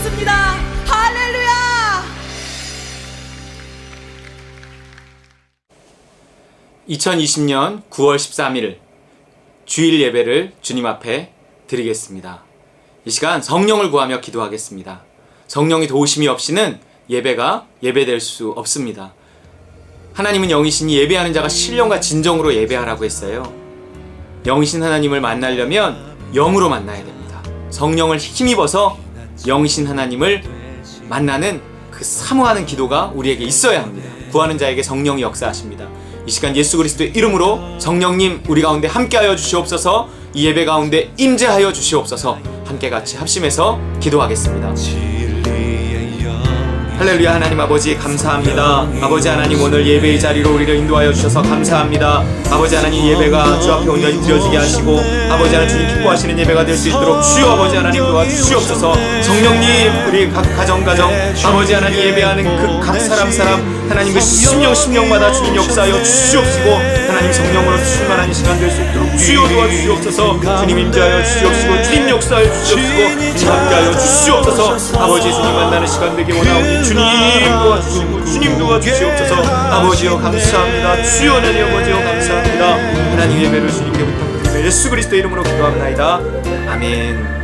기도하겠습니다. 할렐루야. 2020년 9월 13일 주일 예배를 주님 앞에 드리겠습니다. 이 시간 성령을 구하며 기도하겠습니다. 성령의 도우심이 없이는 예배가 예배될 수 없습니다. 하나님은 영이시니 예배하는 자가 신령과 진정으로 예배하라고 했어요. 영이신 하나님을 만나려면 영으로 만나야 됩니다. 성령을 힘입어서 영이신 하나님을 만나는 그 사모하는 기도가 우리에게 있어야 합니다. 구하는 자에게 성령이 역사하십니다. 이 시간 예수 그리스도의 이름으로 성령님 우리 가운데 함께하여 주시옵소서. 이 예배 가운데 임재하여 주시옵소서. 함께 같이 합심해서 기도하겠습니다. 할렐루야. 하나님 아버지 감사합니다. 아버지 하나님 오늘 예배의 자리로 우리를 인도하여 주셔서 감사합니다. 아버지 하나님 예배가 주 앞에 온전히 드려지게 하시고 아버지 하나님 주님 기뻐하시는 예배가 될 수 있도록 주여 아버지 하나님 도와주시옵소서. 성령님 우리 각 가정 아버지 하나님 예배하는 그 각 사람 하나님 그 심령마다 주님 역사하여 주시옵시고 하나님 성령으로 충만한 시간 될 수 있도록 주여 도와주시옵소서. 주님 임재하여 주시옵시고 주님 역사하여 주시옵시고 주님 함께하여 주시옵소서. 아버지 주님 만나는 시간 되기 원하오니 주님 도와주시고 주님 도와주시옵소서. 아버지여 감사합니다. 주여 하나님 아버지여 감사합니다. 하나님 예배를 주님께 부탁드리며 예수 그리스도 이름으로 기도합나이다. 아멘.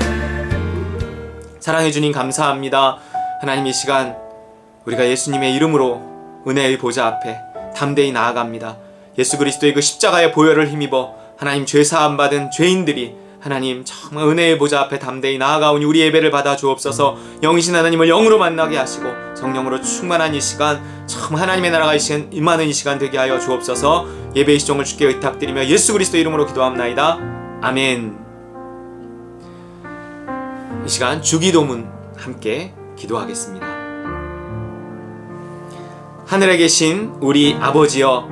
사랑해 주님 감사합니다. 하나님 이 시간 우리가 예수님의 이름으로 은혜의 보좌 앞에 담대히 나아갑니다. 예수 그리스도의 그 십자가의 보혈을 힘입어 하나님 죄사함 받은 죄인들이 하나님 정말 은혜의 보좌 앞에 담대히 나아가오니 우리 예배를 받아 주옵소서. 영이신 하나님을 영으로 만나게 하시고 성령으로 충만한 이 시간 정말 하나님의 나라가 임하는 이 시간 되게 하여 주옵소서. 예배의 시종을 주께 의탁드리며 예수 그리스도 이름으로 기도합나이다. 아멘. 이 시간 주기도문 함께 기도하겠습니다. 하늘에 계신 우리 아버지여,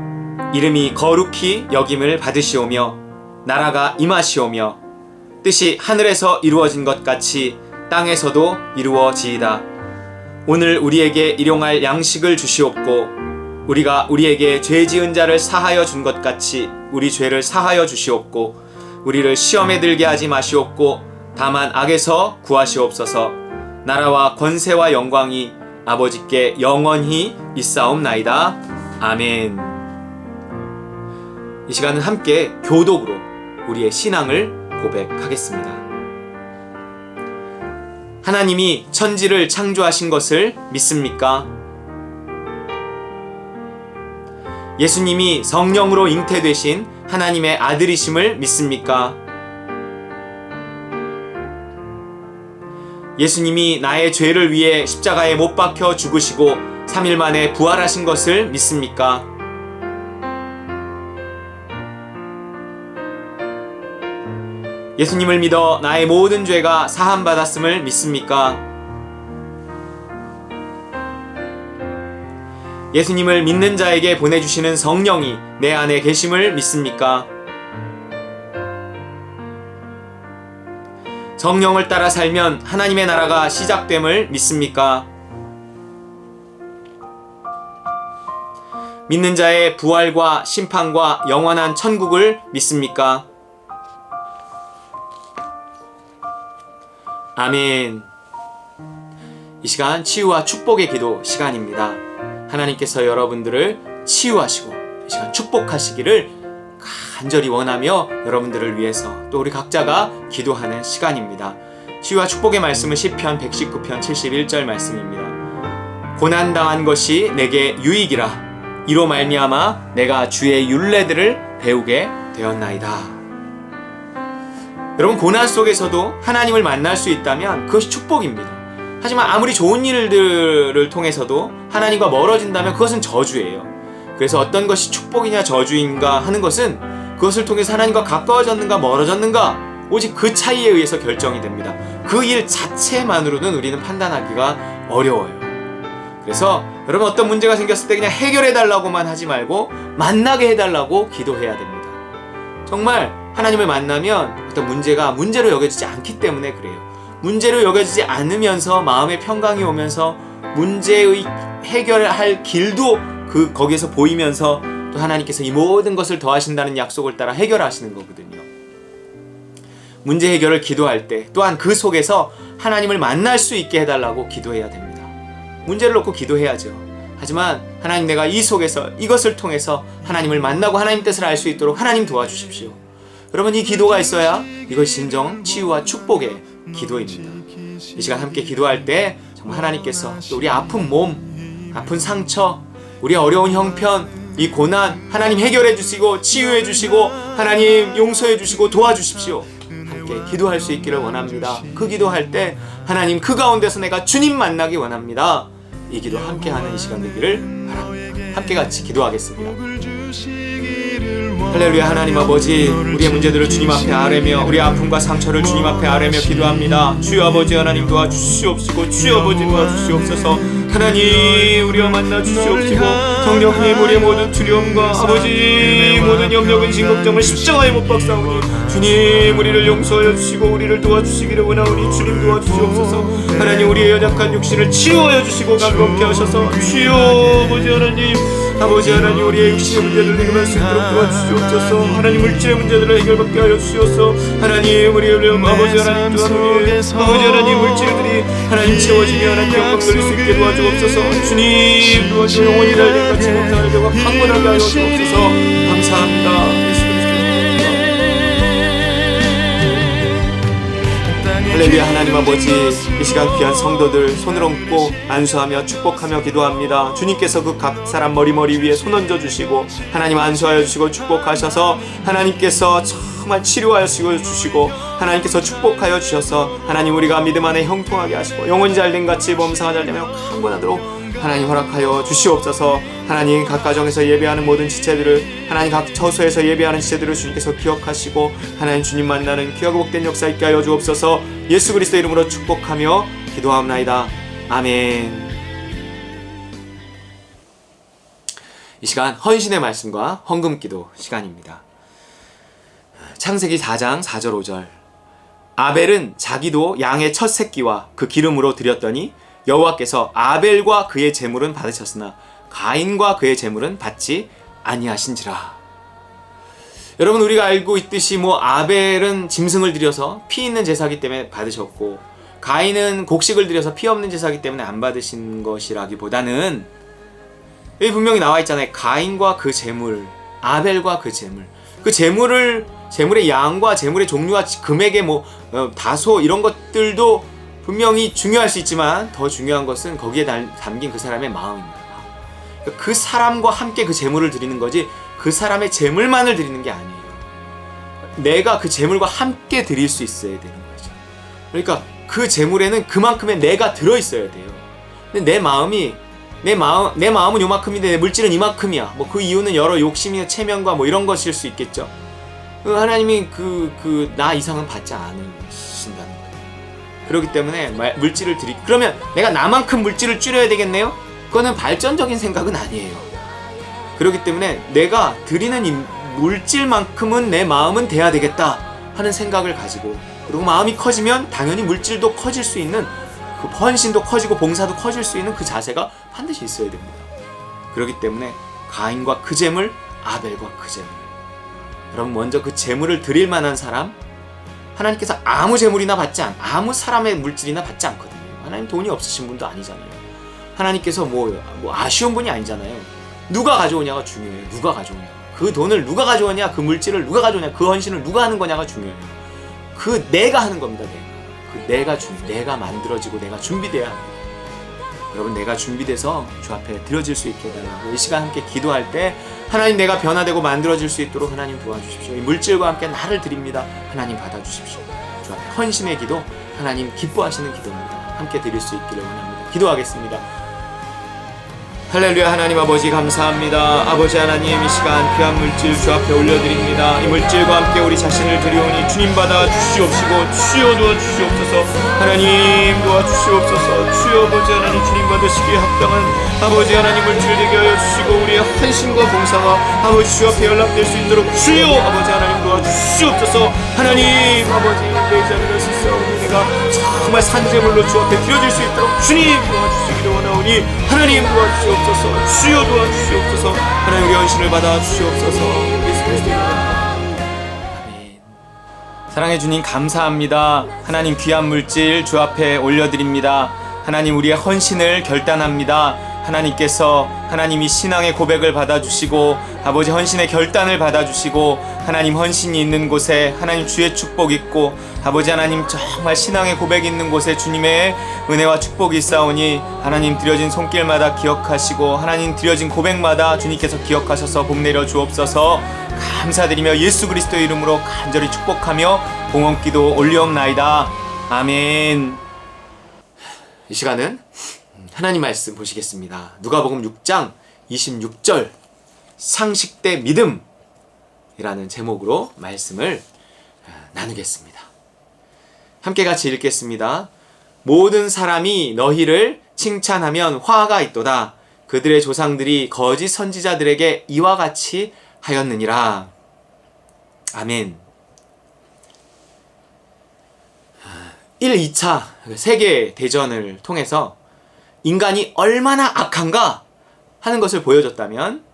이름이 거룩히 여김을 받으시오며 나라가 임하시오며 뜻이 하늘에서 이루어진 것 같이 땅에서도 이루어지이다. 오늘 우리에게 일용할 양식을 주시옵고 우리가 우리에게 죄 지은 자를 사하여 준 것 같이 우리 죄를 사하여 주시옵고 우리를 시험에 들게 하지 마시옵고 다만 악에서 구하시옵소서. 나라와 권세와 영광이 아버지께 영원히 있사옵나이다. 아멘. 이 시간은 함께 교독으로 우리의 신앙을 고백하겠습니다. 하나님이 천지를 창조하신 것을 믿습니까? 예수님이 성령으로 잉태되신 하나님의 아들이심을 믿습니까? 예수님이 나의 죄를 위해 십자가에 못 박혀 죽으시고 3일 만에 부활하신 것을 믿습니까? 예수님을 믿어 나의 모든 죄가 사함받았음을 믿습니까? 예수님을 믿는 자에게 보내주시는 성령이 내 안에 계심을 믿습니까? 성령을 따라 살면 하나님의 나라가 시작됨을 믿습니까? 믿는 자의 부활과 심판과 영원한 천국을 믿습니까? 아멘. 이 시간 치유와 축복의 기도 시간입니다. 하나님께서 여러분들을 치유하시고 이 시간 축복하시기를 간절히 원하며 여러분들을 위해서 또 우리 각자가 기도하는 시간입니다. 치유와 축복의 말씀은 시편 119편 71절 말씀입니다. 고난당한 것이 내게 유익이라 이로 말미암아 내가 주의 율례들을 배우게 되었나이다. 여러분 고난 속에서도 하나님을 만날 수 있다면 그것이 축복입니다. 하지만 아무리 좋은 일들을 통해서도 하나님과 멀어진다면 그것은 저주예요. 그래서 어떤 것이 축복이냐 저주인가 하는 것은 그것을 통해서 하나님과 가까워졌는가 멀어졌는가 오직 그 차이에 의해서 결정이 됩니다. 그 일 자체만으로는 우리는 판단하기가 어려워요. 그래서 여러분 어떤 문제가 생겼을 때 그냥 해결해달라고만 하지 말고 만나게 해달라고 기도해야 됩니다. 정말 하나님을 만나면 어떤 문제가 문제로 여겨지지 않기 때문에 그래요. 문제로 여겨지지 않으면서 마음의 평강이 오면서 문제의 해결할 길도 거기에서 보이면서 또 하나님께서 이 모든 것을 더하신다는 약속을 따라 해결하시는 거거든요. 문제 해결을 기도할 때 또한 그 속에서 하나님을 만날 수 있게 해달라고 기도해야 됩니다. 문제를 놓고 기도해야죠. 하지만 하나님, 내가 이 속에서 이것을 통해서 하나님을 만나고 하나님 뜻을 알 수 있도록 하나님 도와주십시오. 여러분, 이 기도가 있어야 이것이 진정 치유와 축복의 기도입니다. 이 시간 함께 기도할 때 정말 하나님께서 또 우리 아픈 몸, 아픈 상처, 우리 어려운 형편, 이 고난 하나님 해결해 주시고 치유해 주시고 하나님 용서해 주시고 도와주십시오. 함께 기도할 수 있기를 원합니다. 그 기도할 때 하나님, 그 가운데서 내가 주님 만나기 원합니다. 이 기도 함께 하는 이 시간 되기를 바랍니다. 함께 같이 기도하겠습니다. 할렐루야. 하나님 아버지, 우리의 문제들을 주님 앞에 아뢰며 우리의 아픔과 상처를 주님 앞에 아뢰며 기도합니다. 주여 아버지 하나님 도와주시옵시고, 주여 아버지 도와주시옵소서. 하나님 우리와 만나 주시옵시고, 성령님 우리의 모든 두려움과 아버지 모든 염려 근심 걱정을 십자가에 못 박사오니 주님 우리를 용서하여 주시고 우리를 도와주시기를 원하오니 주님 도와주시옵소서. 하나님 우리의 연약한 육신을 치유하여 주시고 감겁게 하셔서 주여 아버지 하나님, 아버지 하나님 우리의 육신의 문제들을 해결할 수 있도록 도와주시옵소서. 하나님 물질의 문제들을 해결받게 하여 주시옵소서. 하나님 우리의 아버지 하나님 또한 우리의 아버지 하나님 물질들이 하나님 채워지며 하나님 영광 돌릴 수 있게 도와주옵소서. 주님 도와주 영원히 달린 같이 못하는 자가 강건하게 하여 주옵소서. 감사합니다. 예수 할렐루야. 하나님 아버지, 이 시간 귀한 성도들 손을 얹고 안수하며 축복하며 기도합니다. 주님께서 그 각 사람 머리 위에 손 얹어 주시고 하나님 안수하여 주시고 축복하셔서 하나님께서 정말 치료하여 주시고 하나님께서 축복하여 주셔서 하나님 우리가 믿음 안에 형통하게 하시고 영혼이 잘된 같이 범사가 잘되며 강건하도록 하나님 허락하여 주시옵소서. 하나님 각 가정에서 예배하는 모든 지체들을, 하나님 각 처소에서 예배하는 지체들을 주님께서 기억하시고 하나님 주님 만나는 귀하고 복된 역사 있게 하여 주옵소서. 예수 그리스도 이름으로 축복하며 기도하옵나이다. 아멘. 이 시간 헌신의 말씀과 헌금기도 시간입니다. 창세기 4장 4절 5절. 아벨은 자기도 양의 첫 새끼와 그 기름으로 드렸더니 여호와께서 아벨과 그의 제물은 받으셨으나 가인과 그의 제물은 받지 아니하신지라. 여러분, 우리가 알고 있듯이 아벨은 짐승을 드려서 피 있는 제사기 때문에 받으셨고, 가인은 곡식을 드려서 피 없는 제사기 때문에 안 받으신 것이라기보다는 여기 분명히 나와 있잖아요. 가인과 그 제물, 아벨과 그 제물. 그 제물의 양과 제물의 종류와 금액의 다소 이런 것들도 분명히 중요할 수 있지만 더 중요한 것은 거기에 담긴 그 사람의 마음입니다. 그 사람과 함께 그 제물을 드리는 거지 그 사람의 제물만을 드리는 게 아니에요. 내가 그 제물과 함께 드릴 수 있어야 되는 거죠. 그러니까 그 제물에는 그만큼의 내가 들어있어야 돼요. 근데 내 마음은 요만큼인데 내 물질은 이만큼이야. 그 이유는 여러 욕심이나 체면과 이런 것일 수 있겠죠. 하나님이 나 이상은 받지 않으신다는 거예요. 그렇기 때문에 물질을 그러면 내가 나만큼 물질을 줄여야 되겠네요? 그거는 발전적인 생각은 아니에요. 그렇기 때문에 내가 드리는 이 물질만큼은 내 마음은 돼야 되겠다 하는 생각을 가지고, 그리고 마음이 커지면 당연히 물질도 커질 수 있는, 그 헌신도 커지고 봉사도 커질 수 있는 그 자세가 반드시 있어야 됩니다. 그렇기 때문에 가인과 그 제물, 아벨과 그 제물. 여러분, 먼저 그 제물을 드릴 만한 사람, 하나님께서 아무 제물이나 아무 사람의 물질이나 받지 않거든요. 하나님 돈이 없으신 분도 아니잖아요. 하나님께서 아쉬운 분이 아니잖아요. 누가 가져오냐가 중요해요. 누가 가져오냐. 그 돈을 누가 가져오냐, 그 물질을 누가 가져오냐, 그 헌신을 누가 하는 거냐가 중요해요. 내가 하는 겁니다. 내가 만들어지고 내가 준비돼야 합니다. 여러분, 내가 준비돼서 주 앞에 드려질 수 있게 해달라고 이 시간 함께 기도할 때 하나님, 내가 변화되고 만들어질 수 있도록 하나님 도와주십시오. 이 물질과 함께 나를 드립니다. 하나님 받아주십시오. 주 앞에 헌신의 기도, 하나님 기뻐하시는 기도입니다. 함께 드릴 수 있기를 원합니다. 기도하겠습니다. 할렐루야. 하나님 아버지 감사합니다. 아버지 하나님, 이 시간 귀한 물질 주 앞에 올려드립니다. 이 물질과 함께 우리 자신을 드리오니 주님 받아 주시옵시고 주여 도와주시옵소서. 하나님 도와주시옵소서. 주여 아버지 하나님, 주님 받으시기에 합당한 아버지 하나님 물질 되게 하여 주시고 우리의 헌신과 봉사가 아버지 주 앞에 연락될 수 있도록 주여 아버지 하나님 도와주시옵소서. 하나님 아버지, 내 자리를 스스로 내가 정말 산재물로 주 앞에 드려질 수 있도록 주님 도와주시기를 원하오니 하나님 도와주시옵소서. 주여 도와주시옵소서. 하나님, 우리 헌신을 받아 주시옵소서. 예수 그리스도의 이름으로. 아멘. 사랑해 주님 감사합니다. 하나님 귀한 물질 주 앞에 올려드립니다. 하나님 우리의 헌신을 결단합니다. 하나님께서 하나님 이 신앙의 고백을 받아주시고 아버지 헌신의 결단을 받아주시고 하나님 헌신이 있는 곳에 하나님 주의 축복 있고 아버지 하나님 정말 신앙의 고백이 있는 곳에 주님의 은혜와 축복이 있사오니 하나님 드려진 손길마다 기억하시고 하나님 드려진 고백마다 주님께서 기억하셔서 복 내려 주옵소서. 감사드리며 예수 그리스도의 이름으로 간절히 축복하며 봉헌기도 올리옵나이다. 아멘. 이 시간은 하나님 말씀 보시겠습니다. 누가복음 6장 26절 상식대 믿음이라는 제목으로 말씀을 나누겠습니다. 함께 같이 읽겠습니다. 모든 사람이 너희를 칭찬하면 화가 있도다. 그들의 조상들이 거짓 선지자들에게 이와 같이 하였느니라. 아멘. 1, 2차 세계대전을 통해서 인간이 얼마나 악한가 하는 것을 보여줬다면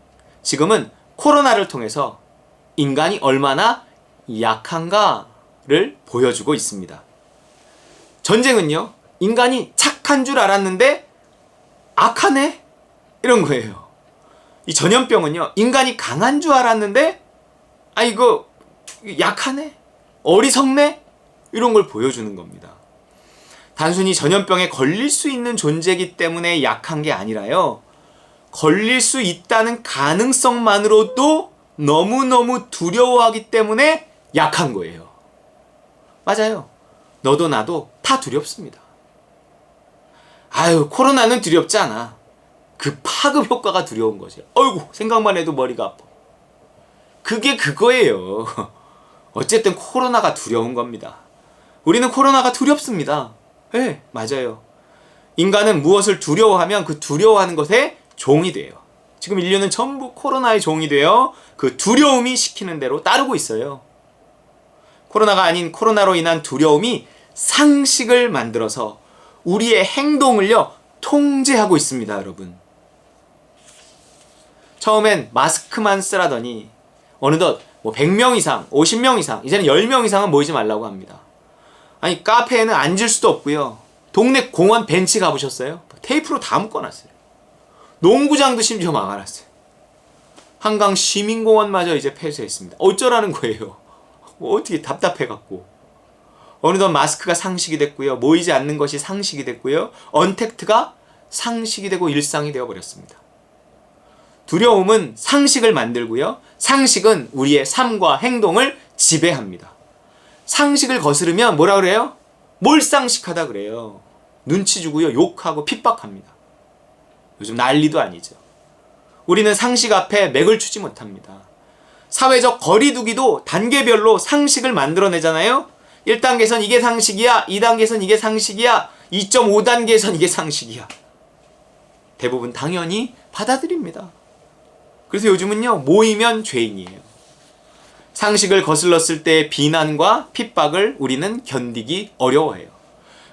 지금은 코로나를 통해서 인간이 얼마나 약한가를 보여주고 있습니다. 전쟁은요, 인간이 착한 줄 알았는데 악하네? 이런 거예요. 이 전염병은요, 인간이 강한 줄 알았는데 이거 약하네? 어리석네? 이런 걸 보여주는 겁니다. 단순히 전염병에 걸릴 수 있는 존재이기 때문에 약한 게 아니라요, 걸릴 수 있다는 가능성만으로도 너무너무 두려워하기 때문에 약한 거예요. 맞아요. 너도 나도 다 두렵습니다. 코로나는 두렵지 않아. 그 파급 효과가 두려운 거죠. 어이구, 생각만 해도 머리가 아파. 그게 그거예요. 어쨌든 코로나가 두려운 겁니다. 우리는 코로나가 두렵습니다. 네, 맞아요. 인간은 무엇을 두려워하면 그 두려워하는 것에 종이 돼요. 지금 인류는 전부 코로나의 종이 되어 그 두려움이 시키는 대로 따르고 있어요. 코로나가 아닌 코로나로 인한 두려움이 상식을 만들어서 우리의 행동을요, 통제하고 있습니다, 여러분. 처음엔 마스크만 쓰라더니 어느덧 100명 이상, 50명 이상, 이제는 10명 이상은 모이지 말라고 합니다. 아니, 카페에는 앉을 수도 없고요. 동네 공원 벤치 가보셨어요? 테이프로 다 묶어놨어요. 농구장도 심지어 막아놨어요. 한강 시민공원마저 이제 폐쇄했습니다. 어쩌라는 거예요? 어떻게 답답해갖고. 어느덧 마스크가 상식이 됐고요. 모이지 않는 것이 상식이 됐고요. 언택트가 상식이 되고 일상이 되어버렸습니다. 두려움은 상식을 만들고요. 상식은 우리의 삶과 행동을 지배합니다. 상식을 거스르면 뭐라 그래요? 몰상식하다 그래요. 눈치 주고요. 욕하고 핍박합니다. 요즘 난리도 아니죠. 우리는 상식 앞에 맥을 추지 못합니다. 사회적 거리두기도 단계별로 상식을 만들어내잖아요. 1단계선 이게 상식이야. 2단계선 이게 상식이야. 2.5단계선 이게 상식이야. 대부분 당연히 받아들입니다. 그래서 요즘은요, 모이면 죄인이에요. 상식을 거슬렀을 때의 비난과 핍박을 우리는 견디기 어려워해요.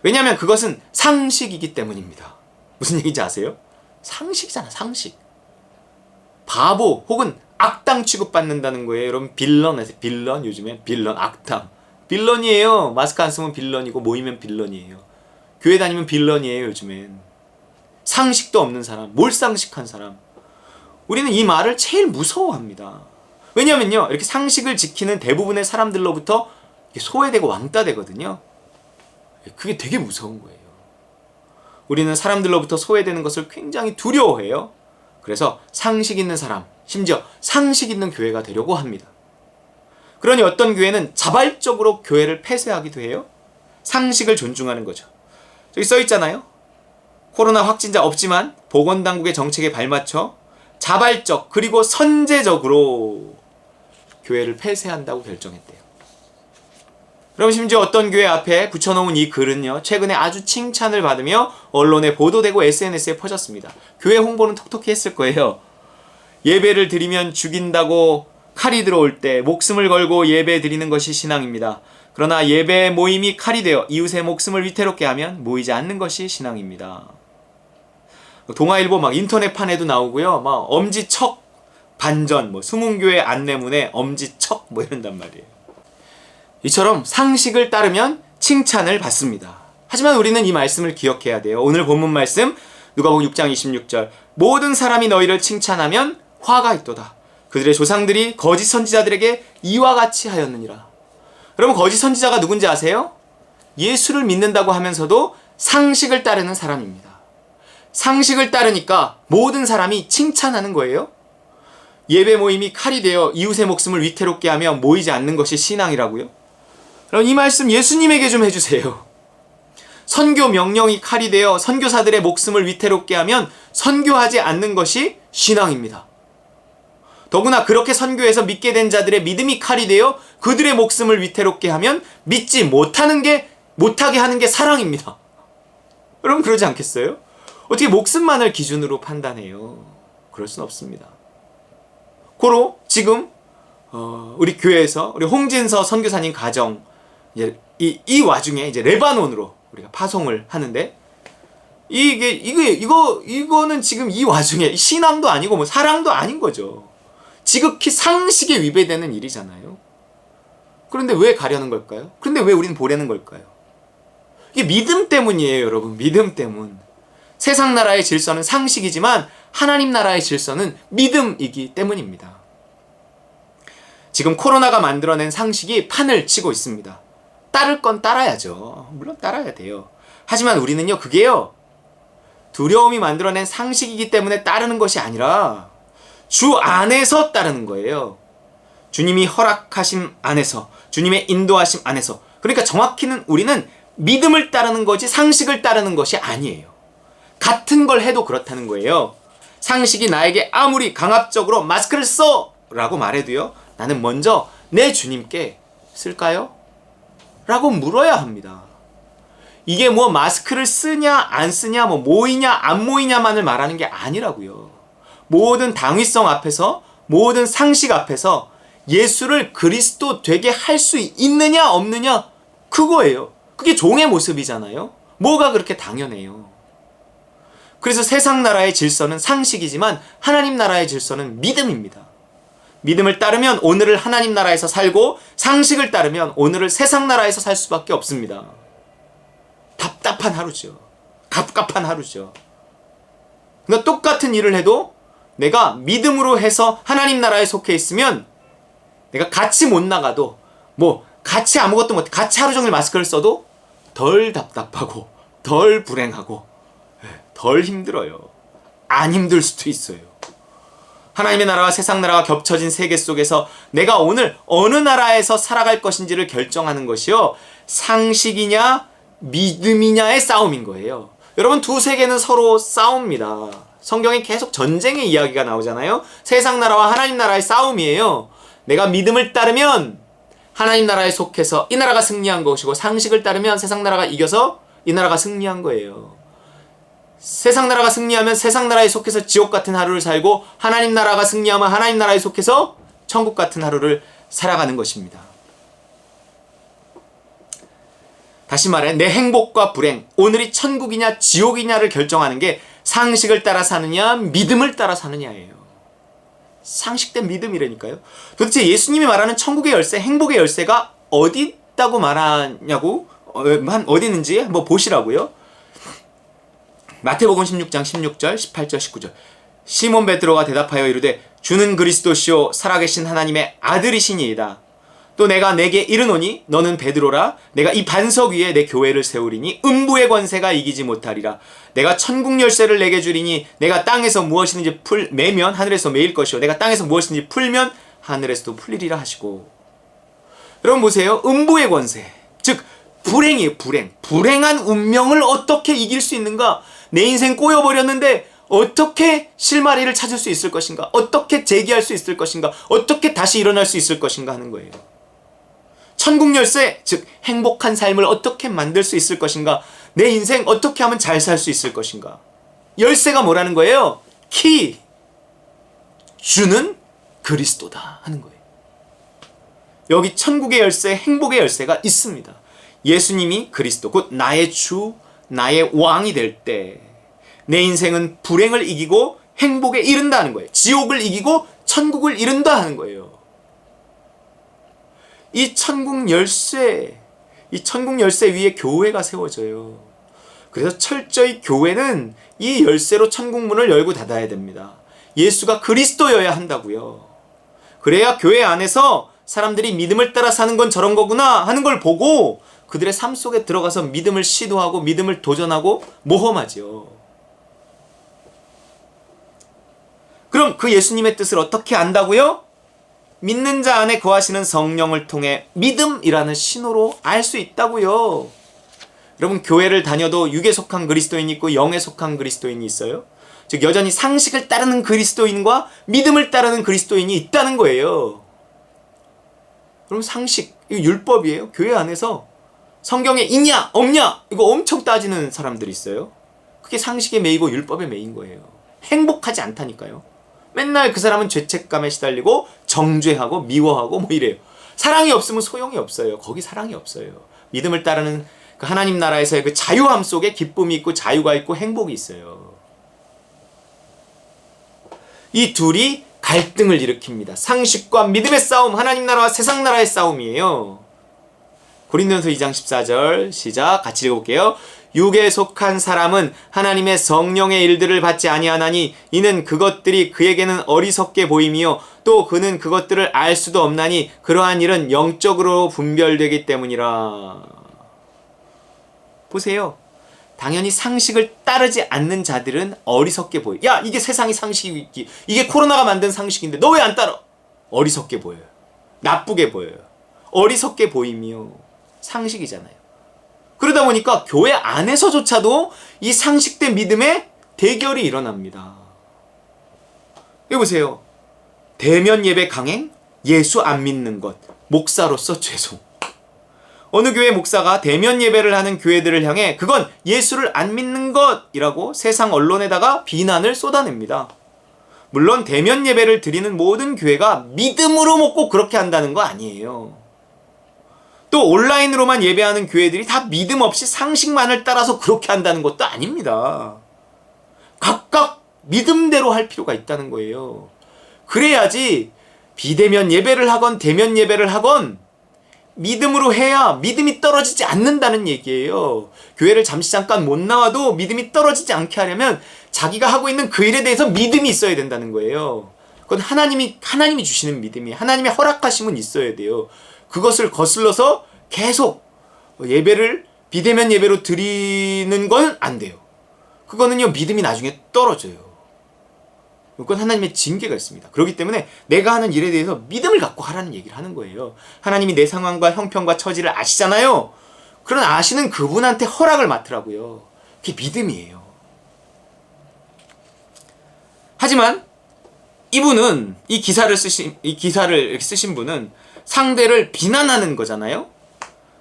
왜냐하면 그것은 상식이기 때문입니다. 무슨 얘기인지 아세요? 상식이잖아, 상식. 바보 혹은 악당 취급받는다는 거예요. 여러분, 빌런에서 빌런, 요즘엔 빌런, 악당. 빌런이에요. 마스크 안 쓰면 빌런이고 모이면 빌런이에요. 교회 다니면 빌런이에요, 요즘엔. 상식도 없는 사람, 몰상식한 사람. 우리는 이 말을 제일 무서워합니다. 왜냐면요, 이렇게 상식을 지키는 대부분의 사람들로부터 소외되고 왕따 되거든요. 그게 되게 무서운 거예요. 우리는 사람들로부터 소외되는 것을 굉장히 두려워해요. 그래서 상식 있는 사람, 심지어 상식 있는 교회가 되려고 합니다. 그러니 어떤 교회는 자발적으로 교회를 폐쇄하기도 해요. 상식을 존중하는 거죠. 저기 써 있잖아요. 코로나 확진자 없지만 보건당국의 정책에 발맞춰 자발적 그리고 선제적으로 교회를 폐쇄한다고 결정했대요. 그럼 심지어 어떤 교회 앞에 붙여놓은 이 글은요, 최근에 아주 칭찬을 받으며 언론에 보도되고 SNS에 퍼졌습니다. 교회 홍보는 톡톡히 했을 거예요. 예배를 드리면 죽인다고 칼이 들어올 때 목숨을 걸고 예배 드리는 것이 신앙입니다. 그러나 예배 모임이 칼이 되어 이웃의 목숨을 위태롭게 하면 모이지 않는 것이 신앙입니다. 동아일보 막 인터넷판에도 나오고요. 막 엄지척 반전, 숨은교회 안내문에 엄지척 이런단 말이에요. 이처럼 상식을 따르면 칭찬을 받습니다. 하지만 우리는 이 말씀을 기억해야 돼요. 오늘 본문 말씀 누가복음 6장 26절 모든 사람이 너희를 칭찬하면 화가 있도다. 그들의 조상들이 거짓 선지자들에게 이와 같이 하였느니라. 여러분 거짓 선지자가 누군지 아세요? 예수를 믿는다고 하면서도 상식을 따르는 사람입니다. 상식을 따르니까 모든 사람이 칭찬하는 거예요. 예배 모임이 칼이 되어 이웃의 목숨을 위태롭게 하며 모이지 않는 것이 신앙이라고요? 그럼 이 말씀 예수님에게 좀 해주세요. 선교 명령이 칼이 되어 선교사들의 목숨을 위태롭게 하면 선교하지 않는 것이 신앙입니다. 더구나 그렇게 선교해서 믿게 된 자들의 믿음이 칼이 되어 그들의 목숨을 위태롭게 하면 믿지 못하게 하는 게 사랑입니다. 여러분 그러지 않겠어요? 어떻게 목숨만을 기준으로 판단해요? 그럴 순 없습니다. 고로 지금 우리 교회에서 우리 홍진서 선교사님 가정 이 와중에 이제 레바논으로 우리가 파송을 하는데 이거는 지금 이 와중에 신앙도 아니고 뭐 사랑도 아닌 거죠. 지극히 상식에 위배되는 일이잖아요. 그런데 왜 가려는 걸까요? 그런데 왜 우리는 보려는 걸까요? 이게 믿음 때문이에요, 여러분. 믿음 때문. 세상 나라의 질서는 상식이지만 하나님 나라의 질서는 믿음이기 때문입니다. 지금 코로나가 만들어낸 상식이 판을 치고 있습니다. 따를 건 따라야죠. 물론 따라야 돼요. 하지만 우리는요, 그게요, 두려움이 만들어낸 상식이기 때문에 따르는 것이 아니라 주 안에서 따르는 거예요. 주님이 허락하심 안에서, 주님의 인도하심 안에서. 그러니까 정확히는 우리는 믿음을 따르는 거지 상식을 따르는 것이 아니에요. 같은 걸 해도 그렇다는 거예요. 상식이 나에게 아무리 강압적으로 마스크를 써! 라고 말해도요, 나는 먼저 내 주님께 쓸까요? 라고 물어야 합니다. 이게 뭐 마스크를 쓰냐 안 쓰냐 뭐 모이냐 안 모이냐만을 말하는 게 아니라고요. 모든 당위성 앞에서, 모든 상식 앞에서 예수를 그리스도 되게 할 수 있느냐 없느냐, 그거예요. 그게 종의 모습이잖아요. 뭐가 그렇게 당연해요. 그래서 세상 나라의 질서는 상식이지만 하나님 나라의 질서는 믿음입니다. 믿음을 따르면 오늘을 하나님 나라에서 살고 상식을 따르면 오늘을 세상 나라에서 살 수밖에 없습니다. 답답한 하루죠. 갑갑한 하루죠. 그러니까 똑같은 일을 해도 내가 믿음으로 해서 하나님 나라에 속해 있으면 내가 같이 못 나가도 뭐 같이 아무것도 못해 같이 하루 종일 마스크를 써도 덜 답답하고 덜 불행하고 덜 힘들어요. 안 힘들 수도 있어요. 하나님의 나라와 세상 나라가 겹쳐진 세계 속에서 내가 오늘 어느 나라에서 살아갈 것인지를 결정하는 것이요, 상식이냐 믿음이냐의 싸움인 거예요. 여러분, 두 세계는 서로 싸웁니다. 성경에 계속 전쟁의 이야기가 나오잖아요. 세상 나라와 하나님 나라의 싸움이에요. 내가 믿음을 따르면 하나님 나라에 속해서 이 나라가 승리한 것이고, 상식을 따르면 세상 나라가 이겨서 이 나라가 승리한 거예요. 세상 나라가 승리하면 세상 나라에 속해서 지옥 같은 하루를 살고, 하나님 나라가 승리하면 하나님 나라에 속해서 천국 같은 하루를 살아가는 것입니다. 다시 말해, 내 행복과 불행, 오늘이 천국이냐 지옥이냐를 결정하는 게 상식을 따라 사느냐 믿음을 따라 사느냐예요. 상식된 믿음이라니까요. 도대체 예수님이 말하는 천국의 열쇠, 행복의 열쇠가 어디 있다고 말하냐고, 어디 있는지 한번 보시라고요. 마태복음 16장 16절 18절 19절 시몬 베드로가 대답하여 이르되 주는 그리스도시요 살아계신 하나님의 아들이시니이다. 또 내가 내게 이르노니 너는 베드로라. 내가 이 반석 위에 내 교회를 세우리니 음부의 권세가 이기지 못하리라. 내가 천국 열쇠를 내게 주리니 내가 땅에서 무엇이든지 매면 하늘에서 매일 것이요 내가 땅에서 무엇이든지 풀면 하늘에서도 풀리리라 하시고. 여러분 보세요. 음부의 권세, 즉 불행이에요. 불행한 운명을 어떻게 이길 수 있는가? 내 인생 꼬여버렸는데 어떻게 실마리를 찾을 수 있을 것인가? 어떻게 재기할 수 있을 것인가? 어떻게 다시 일어날 수 있을 것인가 하는 거예요. 천국 열쇠, 즉 행복한 삶을 어떻게 만들 수 있을 것인가? 내 인생 어떻게 하면 잘 살 수 있을 것인가? 열쇠가 뭐라는 거예요? 키! 주는 그리스도다 하는 거예요. 여기 천국의 열쇠, 행복의 열쇠가 있습니다. 예수님이 그리스도, 곧 나의 주, 나의 왕이 될 때 내 인생은 불행을 이기고 행복에 이른다 하는 거예요. 지옥을 이기고 천국을 이룬다 하는 거예요. 이 천국 열쇠 위에 교회가 세워져요. 그래서 철저히 교회는 이 열쇠로 천국 문을 열고 닫아야 됩니다. 예수가 그리스도여야 한다고요. 그래야 교회 안에서 사람들이 믿음을 따라 사는 건 저런 거구나 하는 걸 보고 그들의 삶 속에 들어가서 믿음을 시도하고 믿음을 도전하고 모험하죠. 그럼 그 예수님의 뜻을 어떻게 안다고요? 믿는 자 안에 거하시는 성령을 통해 믿음이라는 신호로 알 수 있다고요. 여러분, 교회를 다녀도 육에 속한 그리스도인이 있고 영에 속한 그리스도인이 있어요. 즉 여전히 상식을 따르는 그리스도인과 믿음을 따르는 그리스도인이 있다는 거예요. 그럼 상식, 이거 율법이에요. 교회 안에서 성경에 있냐 없냐 이거 엄청 따지는 사람들이 있어요. 그게 상식에 매이고 율법에 매인 거예요. 행복하지 않다니까요. 맨날 그 사람은 죄책감에 시달리고 정죄하고 미워하고 뭐 이래요. 사랑이 없으면 소용이 없어요. 거기 사랑이 없어요. 믿음을 따르는 그 하나님 나라에서의 그 자유함 속에 기쁨이 있고 자유가 있고 행복이 있어요. 이 둘이 갈등을 일으킵니다. 상식과 믿음의 싸움, 하나님 나라와 세상 나라의 싸움이에요. 고린도전서 2장 14절 시작, 같이 읽어볼게요. 육에 속한 사람은 하나님의 성령의 일들을 받지 아니하나니 이는 그것들이 그에게는 어리석게 보임이요 또 그는 그것들을 알 수도 없나니 그러한 일은 영적으로 분별되기 때문이라. 보세요. 당연히 상식을 따르지 않는 자들은 어리석게 보여. 야, 이게 세상의 상식이지. 이게 코로나가 만든 상식인데 너 왜 안 따라? 어리석게 보여요. 나쁘게 보여요. 어리석게 보임이요. 상식이잖아요. 그러다 보니까 교회 안에서조차도 이 상식된 믿음의 대결이 일어납니다. 여기 보세요. 대면 예배 강행, 예수 안 믿는 것, 목사로서 죄송. 어느 교회 목사가 대면 예배를 하는 교회들을 향해 그건 예수를 안 믿는 것이라고 세상 언론에다가 비난을 쏟아냅니다. 물론 대면 예배를 드리는 모든 교회가 믿음으로 먹고 그렇게 한다는 거 아니에요. 또 온라인으로만 예배하는 교회들이 다 믿음 없이 상식만을 따라서 그렇게 한다는 것도 아닙니다. 각각 믿음대로 할 필요가 있다는 거예요. 그래야지 비대면 예배를 하건 대면 예배를 하건 믿음으로 해야 믿음이 떨어지지 않는다는 얘기예요. 교회를 잠깐 못 나와도 믿음이 떨어지지 않게 하려면 자기가 하고 있는 그 일에 대해서 믿음이 있어야 된다는 거예요. 그건 하나님이 주시는 믿음이, 하나님의 허락하심은 있어야 돼요. 그것을 거슬러서 계속 예배를 비대면 예배로 드리는 건 안 돼요. 그거는요, 믿음이 나중에 떨어져요. 그건 하나님의 징계가 있습니다. 그렇기 때문에 내가 하는 일에 대해서 믿음을 갖고 하라는 얘기를 하는 거예요. 하나님이 내 상황과 형편과 처지를 아시잖아요. 그런 아시는 그분한테 허락을 맡으라고요. 그게 믿음이에요. 하지만 이분은 이 기사를 쓰신 분은 상대를 비난하는 거잖아요.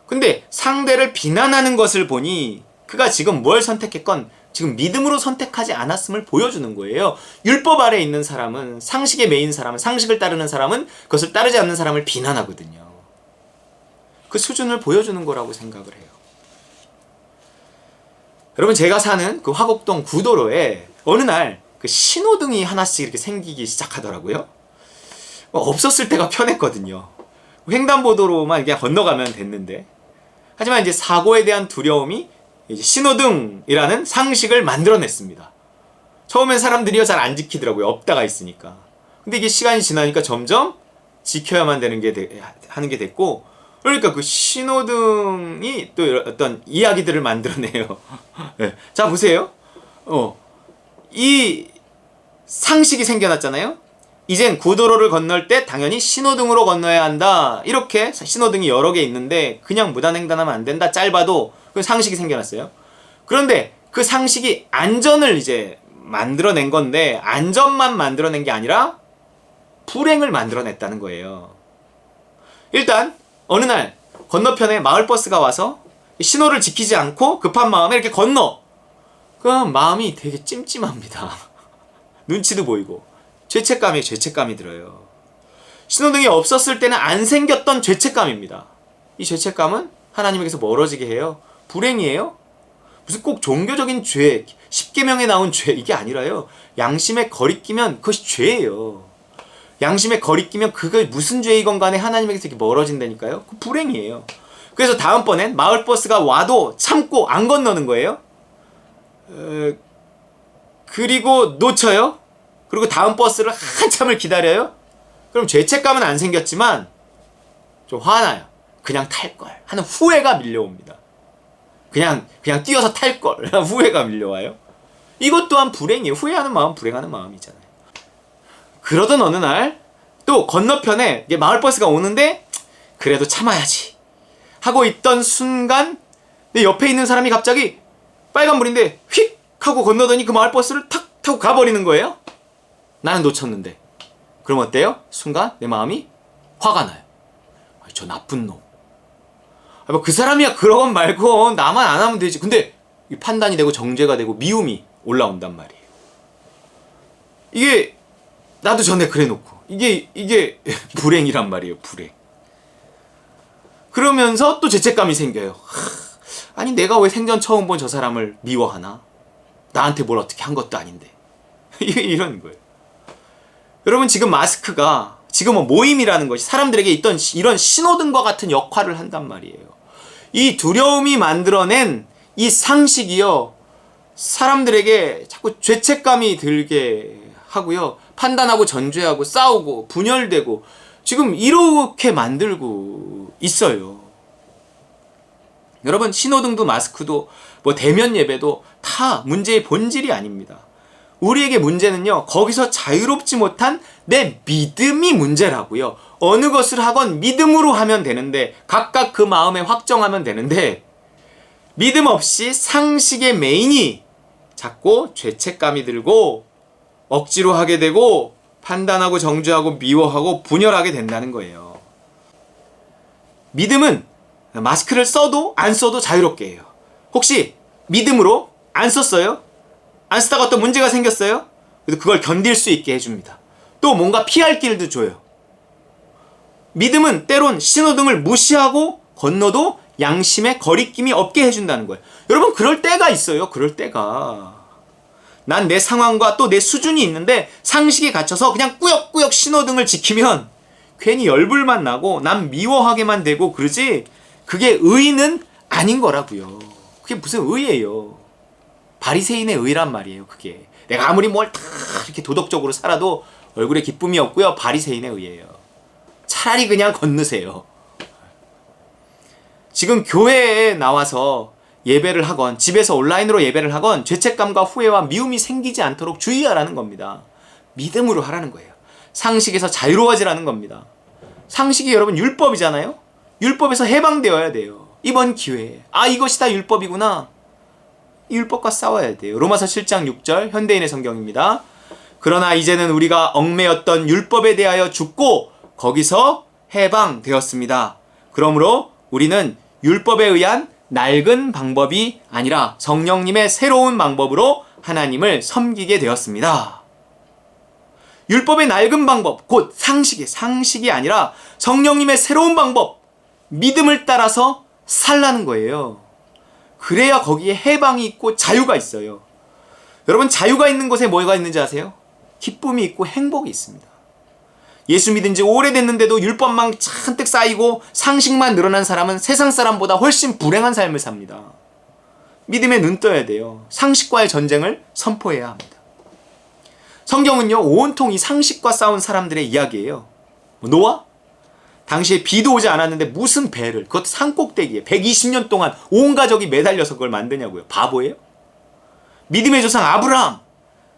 근데 상대를 비난하는 것을 보니 그가 지금 뭘 선택했건 지금 믿음으로 선택하지 않았음을 보여주는 거예요. 율법 아래에 있는 사람은, 상식에 매인 사람은, 상식을 따르는 사람은 그것을 따르지 않는 사람을 비난하거든요. 그 수준을 보여주는 거라고 생각을 해요. 여러분, 제가 사는 그 화곡동 구도로에 어느 날 그 신호등이 하나씩 이렇게 생기기 시작하더라고요. 없었을 때가 편했거든요. 횡단보도로만 그냥 건너가면 됐는데, 하지만 이제 사고에 대한 두려움이 이제 신호등이라는 상식을 만들어냈습니다. 처음엔 사람들이요 잘 안 지키더라고요. 없다가 있으니까. 근데 이게 시간이 지나니까 점점 지켜야만 되는 게 하는 게 됐고, 그러니까 그 신호등이 또 어떤 이야기들을 만들어내요. 네. 자, 보세요. 이 상식이 생겨났잖아요. 이젠 구도로를 건널 때 당연히 신호등으로 건너야 한다. 이렇게 신호등이 여러 개 있는데 그냥 무단횡단하면 안 된다. 짧아도 그 상식이 생겨났어요. 그런데 그 상식이 안전을 이제 만들어낸 건데 안전만 만들어낸 게 아니라 불행을 만들어냈다는 거예요. 일단 어느 날 건너편에 마을버스가 와서 신호를 지키지 않고 급한 마음에 이렇게 건너. 그럼 마음이 되게 찜찜합니다. 눈치도 보이고 죄책감이 들어요. 신호등이 없었을 때는 안 생겼던 죄책감입니다. 이 죄책감은 하나님에게서 멀어지게 해요. 불행이에요. 무슨 꼭 종교적인 죄, 10계명에 나온 죄 이게 아니라요. 양심에 거리끼면 그것이 죄예요. 양심에 거리끼면 그게 무슨 죄이건 간에 하나님에게서 이렇게 멀어진다니까요. 그 불행이에요. 그래서 다음번엔 마을버스가 와도 참고 안 건너는 거예요. 그리고 놓쳐요. 그리고 다음 버스를 한참을 기다려요. 그럼 죄책감은 안 생겼지만 좀 화나요. 그냥 탈걸 하는 후회가 밀려옵니다. 그냥 뛰어서 탈걸 후회가 밀려와요. 이것 또한 불행이에요. 후회하는 마음 불행하는 마음이잖아요. 그러던 어느 날 또 건너편에 마을버스가 오는데 그래도 참아야지 하고 있던 순간 내 옆에 있는 사람이 갑자기 빨간불인데 휙 하고 건너더니 그 마을버스를 탁 타고 가버리는 거예요. 나는 놓쳤는데. 그럼 어때요? 순간 내 마음이 화가 나요. 저 나쁜 놈. 그 사람이야 그러건 말고 나만 안 하면 되지. 근데 판단이 되고 정죄가 되고 미움이 올라온단 말이에요. 이게 나도 전에 그래놓고 이게 불행이란 말이에요. 불행. 그러면서 또 죄책감이 생겨요. 아니 내가 왜 생전 처음 본 저 사람을 미워하나? 나한테 뭘 어떻게 한 것도 아닌데. 이런 거예요. 여러분 지금 마스크가 지금 모임이라는 것이 사람들에게 있던 이런 신호등과 같은 역할을 한단 말이에요. 이 두려움이 만들어낸 이 상식이요. 사람들에게 자꾸 죄책감이 들게 하고요. 판단하고 전죄하고 싸우고 분열되고 지금 이렇게 만들고 있어요. 여러분 신호등도 마스크도 뭐 대면 예배도 다 문제의 본질이 아닙니다. 우리에게 문제는요. 거기서 자유롭지 못한 내 믿음이 문제라고요. 어느 것을 하건 믿음으로 하면 되는데 각각 그 마음에 확정하면 되는데 믿음 없이 상식의 메인이 자꾸 죄책감이 들고 억지로 하게 되고 판단하고 정죄하고 미워하고 분열하게 된다는 거예요. 믿음은 마스크를 써도 안 써도 자유롭게 해요. 혹시 믿음으로 안 썼어요? 안 쓰다가 어떤 문제가 생겼어요? 그래도 그걸 견딜 수 있게 해줍니다. 또 뭔가 피할 길도 줘요. 믿음은 때론 신호등을 무시하고 건너도 양심에 거리낌이 없게 해준다는 거예요. 여러분 그럴 때가 있어요. 그럴 때가. 난 내 상황과 또 내 수준이 있는데 상식에 갇혀서 그냥 꾸역꾸역 신호등을 지키면 괜히 열불만 나고 난 미워하게만 되고 그러지 그게 의는 아닌 거라고요. 그게 무슨 의예요. 바리새인의 의란 말이에요. 그게 내가 아무리 뭘 다 이렇게 도덕적으로 살아도 얼굴에 기쁨이 없고요. 바리새인의 의예요. 차라리 그냥 건너세요. 지금 교회에 나와서 예배를 하건 집에서 온라인으로 예배를 하건 죄책감과 후회와 미움이 생기지 않도록 주의하라는 겁니다. 믿음으로 하라는 거예요. 상식에서 자유로워지라는 겁니다. 상식이 여러분 율법이잖아요. 율법에서 해방되어야 돼요. 이번 기회에 이것이 다 율법이구나. 율법과 싸워야 돼요. 로마서 7장 6절 현대인의 성경입니다. 그러나 이제는 우리가 얽매였던 율법에 대하여 죽고 거기서 해방되었습니다. 그러므로 우리는 율법에 의한 낡은 방법이 아니라 성령님의 새로운 방법으로 하나님을 섬기게 되었습니다. 율법의 낡은 방법, 곧 상식이 아니라 성령님의 새로운 방법, 믿음을 따라서 살라는 거예요. 그래야 거기에 해방이 있고 자유가 있어요. 여러분 자유가 있는 곳에 뭐가 있는지 아세요? 기쁨이 있고 행복이 있습니다. 예수 믿은 지 오래됐는데도 율법만 잔뜩 쌓이고 상식만 늘어난 사람은 세상 사람보다 훨씬 불행한 삶을 삽니다. 믿음에 눈 떠야 돼요. 상식과의 전쟁을 선포해야 합니다. 성경은요 온통 이 상식과 싸운 사람들의 이야기예요. 노아? 당시에 비도 오지 않았는데 무슨 배를, 그것도 산꼭대기에 120년 동안 온 가족이 매달려서 그걸 만드냐고요. 바보예요? 믿음의 조상 아브라함,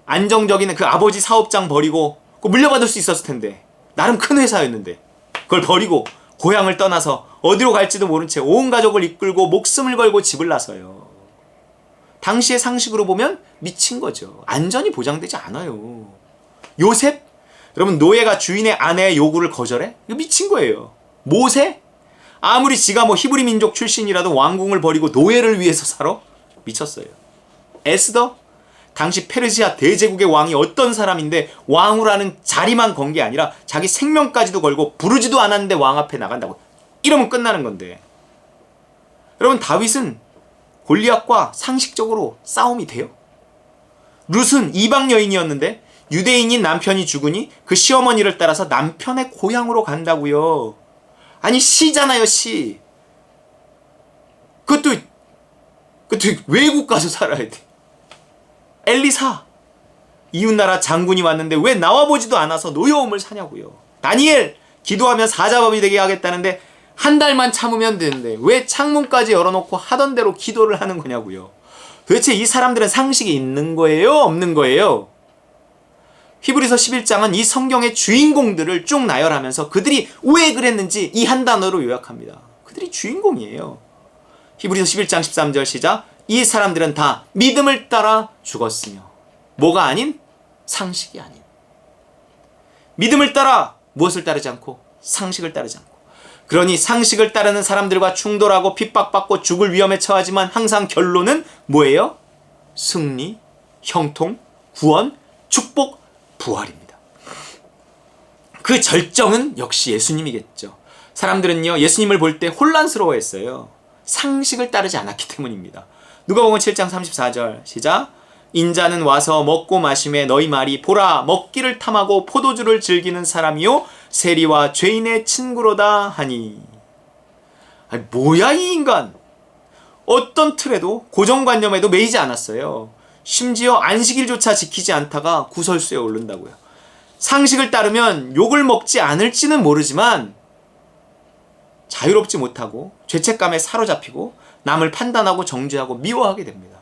안정적인 그 아버지 사업장 버리고 그거 물려받을 수 있었을 텐데 나름 큰 회사였는데 그걸 버리고 고향을 떠나서 어디로 갈지도 모른 채 온 가족을 이끌고 목숨을 걸고 집을 나서요. 당시의 상식으로 보면 미친 거죠. 안전이 보장되지 않아요. 요셉? 여러분 노예가 주인의 아내의 요구를 거절해? 이거 미친 거예요. 모세? 아무리 지가 히브리 민족 출신이라도 왕궁을 버리고 노예를 위해서 살아? 미쳤어요. 에스더? 당시 페르시아 대제국의 왕이 어떤 사람인데 왕후라는 자리만 건 게 아니라 자기 생명까지도 걸고 부르지도 않았는데 왕 앞에 나간다고. 이러면 끝나는 건데. 여러분 다윗은 골리앗과 상식적으로 싸움이 돼요? 룻은 이방 여인이었는데 유대인인 남편이 죽으니 그 시어머니를 따라서 남편의 고향으로 간다고요. 아니 시잖아요, 시. 그것도 외국 가서 살아야 돼. 엘리사, 이웃나라 장군이 왔는데 왜 나와보지도 않아서 노여움을 사냐고요. 다니엘, 기도하면 사자법이 되게 하겠다는데 한 달만 참으면 되는데 왜 창문까지 열어놓고 하던 대로 기도를 하는 거냐고요. 도대체 이 사람들은 상식이 있는 거예요? 없는 거예요? 히브리서 11장은 이 성경의 주인공들을 쭉 나열하면서 그들이 왜 그랬는지 이 한 단어로 요약합니다. 그들이 주인공이에요. 히브리서 11장 13절 시작. 이 사람들은 다 믿음을 따라 죽었으며 뭐가 아닌? 상식이 아닌. 믿음을 따라 무엇을 따르지 않고? 상식을 따르지 않고. 그러니 상식을 따르는 사람들과 충돌하고 핍박받고 죽을 위험에 처하지만 항상 결론은 뭐예요? 승리, 형통, 구원, 축복, 부활입니다. 그 절정은 역시 예수님이겠죠. 사람들은요, 예수님을 볼 때 혼란스러워했어요. 상식을 따르지 않았기 때문입니다. 누가복음 7장 34절 시작. 인자는 와서 먹고 마심에 너희 말이 보라 먹기를 탐하고 포도주를 즐기는 사람이요 세리와 죄인의 친구로다 하니. 아니, 뭐야 이 인간. 어떤 틀에도 고정관념에도 매이지 않았어요. 심지어 안식일조차 지키지 않다가 구설수에 오른다고요. 상식을 따르면 욕을 먹지 않을지는 모르지만 자유롭지 못하고 죄책감에 사로잡히고 남을 판단하고 정죄하고 미워하게 됩니다.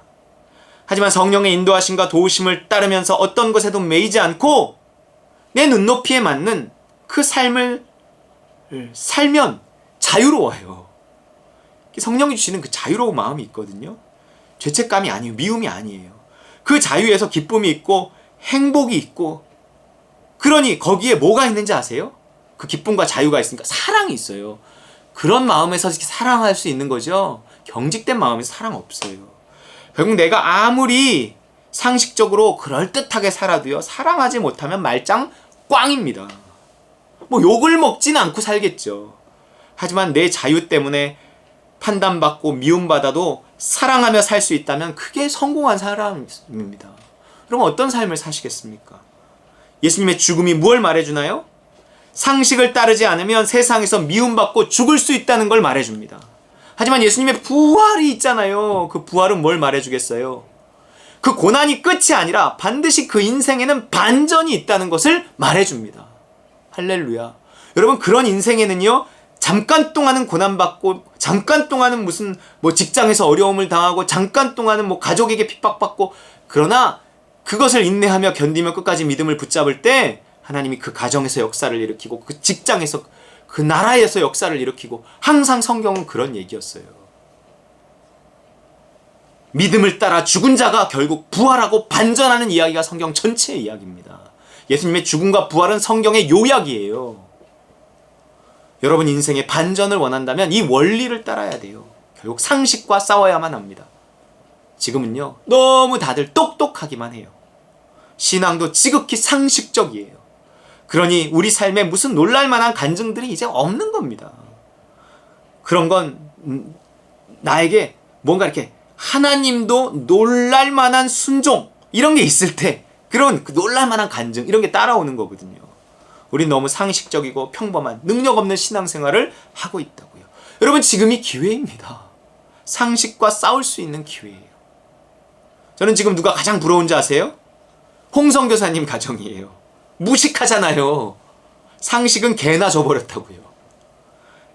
하지만 성령의 인도하심과 도우심을 따르면서 어떤 것에도 매이지 않고 내 눈높이에 맞는 그 삶을 살면 자유로워요. 성령이 주시는 그 자유로운 마음이 있거든요. 죄책감이 아니에요. 미움이 아니에요. 그 자유에서 기쁨이 있고 행복이 있고, 그러니 거기에 뭐가 있는지 아세요? 그 기쁨과 자유가 있으니까 사랑이 있어요. 그런 마음에서 이렇게 사랑할 수 있는 거죠. 경직된 마음에서 사랑 없어요. 결국 내가 아무리 상식적으로 그럴듯하게 살아도요, 사랑하지 못하면 말짱 꽝입니다. 뭐 욕을 먹진 않고 살겠죠. 하지만 내 자유 때문에 판단받고 미움받아도 사랑하며 살 수 있다면 그게 성공한 사람입니다. 그럼 어떤 삶을 사시겠습니까? 예수님의 죽음이 무엇을 말해주나요? 상식을 따르지 않으면 세상에서 미움받고 죽을 수 있다는 걸 말해줍니다. 하지만 예수님의 부활이 있잖아요. 그 부활은 뭘 말해주겠어요? 그 고난이 끝이 아니라 반드시 그 인생에는 반전이 있다는 것을 말해줍니다. 할렐루야. 여러분, 그런 인생에는요, 잠깐 동안은 고난받고, 잠깐 동안은 무슨 직장에서 어려움을 당하고, 잠깐 동안은 가족에게 핍박받고, 그러나 그것을 인내하며 견디며 끝까지 믿음을 붙잡을 때 하나님이 그 가정에서 역사를 일으키고, 그 직장에서, 그 나라에서 역사를 일으키고, 항상 성경은 그런 얘기였어요. 믿음을 따라 죽은 자가 결국 부활하고 반전하는 이야기가 성경 전체의 이야기입니다. 예수님의 죽음과 부활은 성경의 요약이에요. 여러분 인생의 반전을 원한다면 이 원리를 따라야 돼요. 결국 상식과 싸워야만 합니다. 지금은요, 너무 다들 똑똑하기만 해요. 신앙도 지극히 상식적이에요. 그러니 우리 삶에 무슨 놀랄만한 간증들이 이제 없는 겁니다. 그런 건 나에게 뭔가 이렇게 하나님도 놀랄만한 순종 이런 게 있을 때 그런 놀랄만한 간증 이런 게 따라오는 거거든요. 우린 너무 상식적이고 평범한 능력 없는 신앙생활을 하고 있다고요. 여러분, 지금이 기회입니다. 상식과 싸울 수 있는 기회예요. 저는 지금 누가 가장 부러운지 아세요? 홍성교사님 가정이에요. 무식하잖아요. 상식은 개나 줘버렸다고요.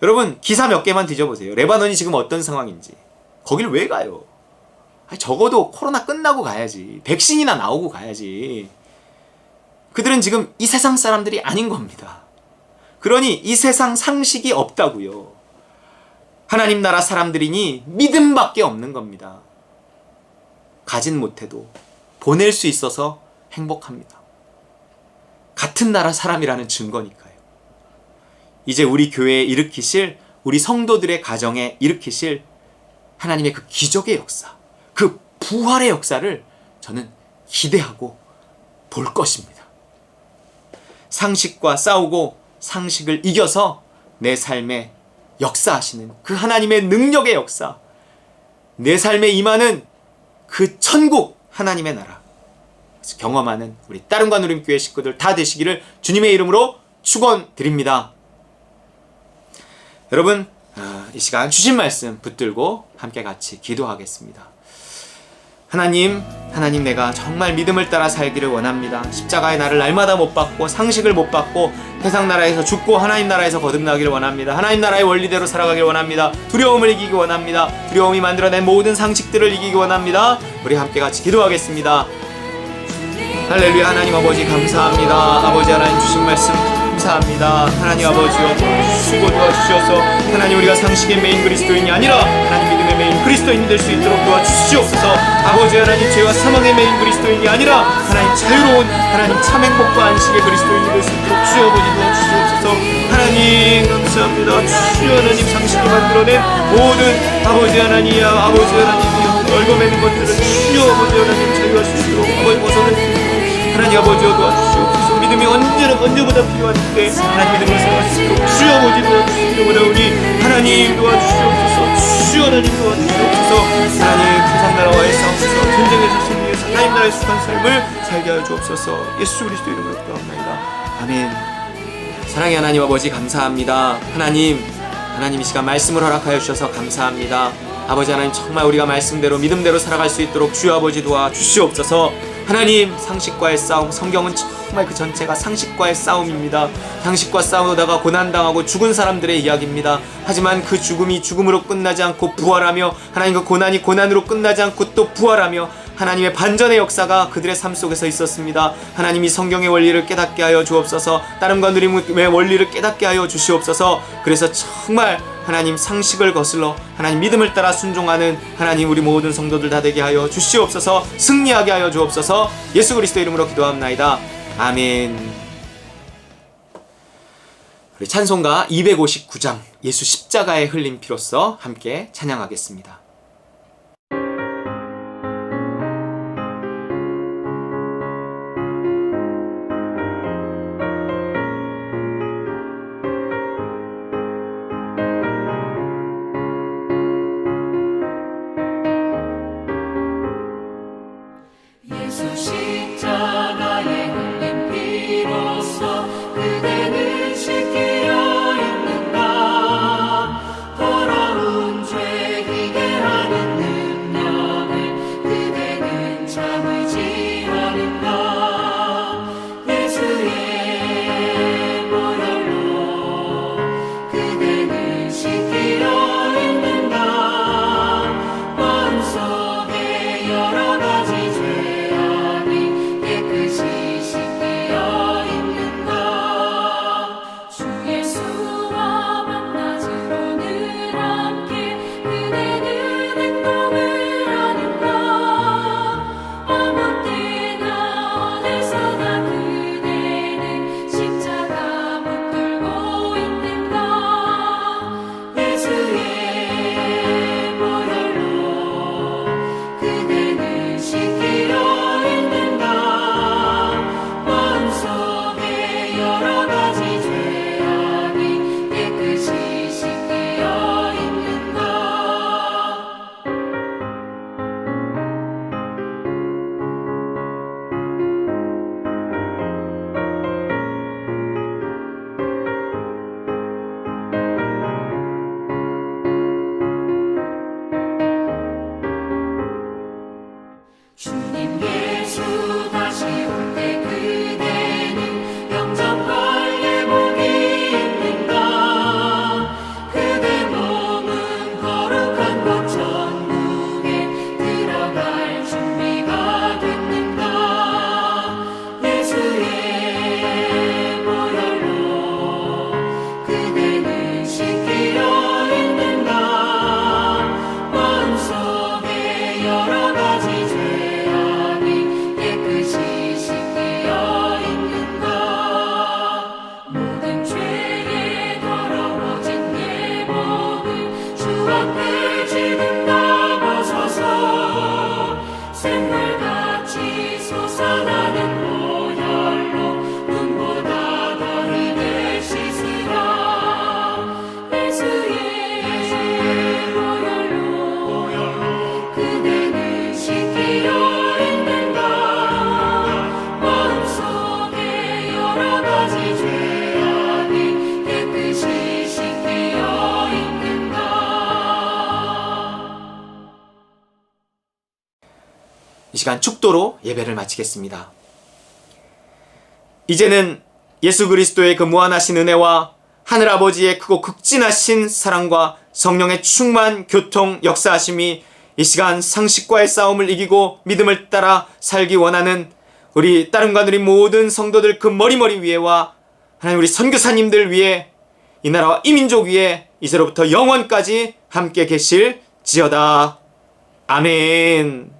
여러분, 기사 몇 개만 뒤져보세요. 레바논이 지금 어떤 상황인지. 거길 왜 가요? 적어도 코로나 끝나고 가야지. 백신이나 나오고 가야지. 그들은 지금 이 세상 사람들이 아닌 겁니다. 그러니 이 세상 상식이 없다고요. 하나님 나라 사람들이니 믿음밖에 없는 겁니다. 가진 못해도 보낼 수 있어서 행복합니다. 같은 나라 사람이라는 증거니까요. 이제 우리 교회에 일으키실, 우리 성도들의 가정에 일으키실 하나님의 그 기적의 역사, 그 부활의 역사를 저는 기대하고 볼 것입니다. 상식과 싸우고 상식을 이겨서 내 삶에 역사하시는 그 하나님의 능력의 역사, 내 삶에 임하는 그 천국 하나님의 나라, 경험하는 우리 따릉과 누림교회 식구들 다 되시기를 주님의 이름으로 축원드립니다. 여러분, 이 시간 주신 말씀 붙들고 함께 같이 기도하겠습니다. 하나님 내가 정말 믿음을 따라 살기를 원합니다. 십자가의 나를 날마다 못 받고 상식을 못 받고 세상 나라에서 죽고 하나님 나라에서 거듭나기를 원합니다. 하나님 나라의 원리대로 살아가길 원합니다. 두려움을 이기기 원합니다. 두려움이 만들어낸 모든 상식들을 이기기 원합니다. 우리 함께 같이 기도하겠습니다. 할렐루야. 하나님 아버지 감사합니다. 아버지 하나님 주신 말씀 감사합니다. 하나님 아버지여 도와주시고 도와주셔서 하나님 우리가 상식의 메인 그리스도인이 아니라 하나님 믿음의 메인 그리스도인이 될 수 있도록 도와주시옵소서. 아버지 하나님 죄와 사망의 메인 그리스도인이 아니라 하나님 자유로운 하나님 참 행복과 안식의 그리스도인이 될 수 있도록 주여 아버지 도와주시옵소서. 하나님 감사합니다. 주여 하나님 상식이 만들어낸 모든 아버지 하나님이야 아버지 하나님이여 얽어매는 것들을 주여 아버지 하나님 자유할 수 있도록 아버지 벗어내 하나님 아버지여 도와주시옵소서. 믿음이 언제보다 필요한데 하나님 믿음을 생각할 수 있도록 주여 아버지 도와주시옵소서. 우리 하나님 도와주시옵소서. 주여 하나님 도와주시옵소서. 하나님 세상 나라와의 싸움에서 전쟁에서 승리해서 하나님 나라의 속한 삶을 살게 하여 주옵소서. 예수 그리스도 이름으로 기도합니다. 아멘. 사랑의 하나님 아버지 감사합니다. 하나님 이 시간 말씀을 허락하여 주셔서 감사합니다. 아버지 하나님 정말 우리가 말씀대로 믿음대로 살아갈 수 있도록 주여 아버지 도와주시옵소서. 하나님 상식과의 싸움, 성경은 정말 그 전체가 상식과의 싸움입니다. 상식과 싸우다가 고난당하고 죽은 사람들의 이야기입니다. 하지만 그 죽음이 죽음으로 끝나지 않고 부활하며 하나님 그 고난이 고난으로 끝나지 않고 또 부활하며 하나님의 반전의 역사가 그들의 삶 속에서 있었습니다. 하나님이 성경의 원리를 깨닫게 하여 주옵소서. 따름과 누림의 원리를 깨닫게 하여 주시옵소서. 그래서 정말 하나님 상식을 거슬러 하나님 믿음을 따라 순종하는 하나님 우리 모든 성도들 다 되게 하여 주시옵소서. 승리하게 하여 주옵소서. 예수 그리스도 이름으로 기도합나이다. 아멘. 우리 찬송가 259장 예수 십자가에 흘린 피로써 함께 찬양하겠습니다. 여러 가지 죄악이 시간 축도로 예배를 마치겠습니다. 이제는 예수 그리스도의 그 무한하신 은혜와 하늘아버지의 크고 극진하신 사랑과 성령의 충만 교통 역사하심이 이 시간 상식과의 싸움을 이기고 믿음을 따라 살기 원하는 우리 따릉과 누린 모든 성도들 그 머리머리 위에와 하나님 우리 선교사님들 위에 이 나라와 이 민족 위에 이제로부터 영원까지 함께 계실지어다. 아멘.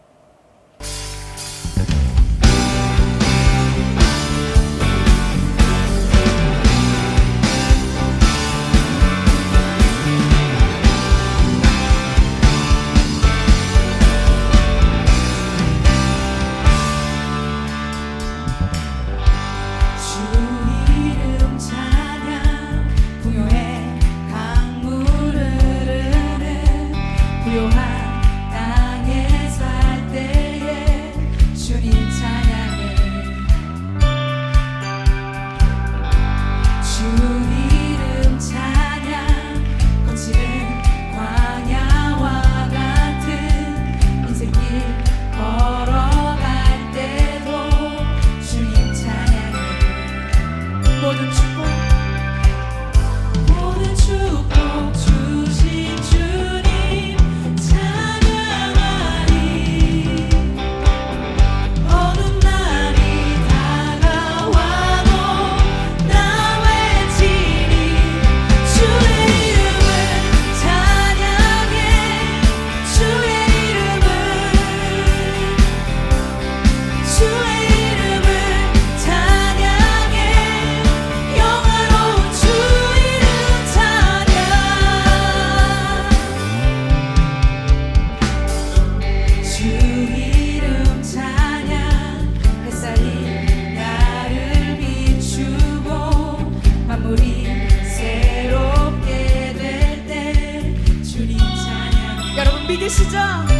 믿으시죠?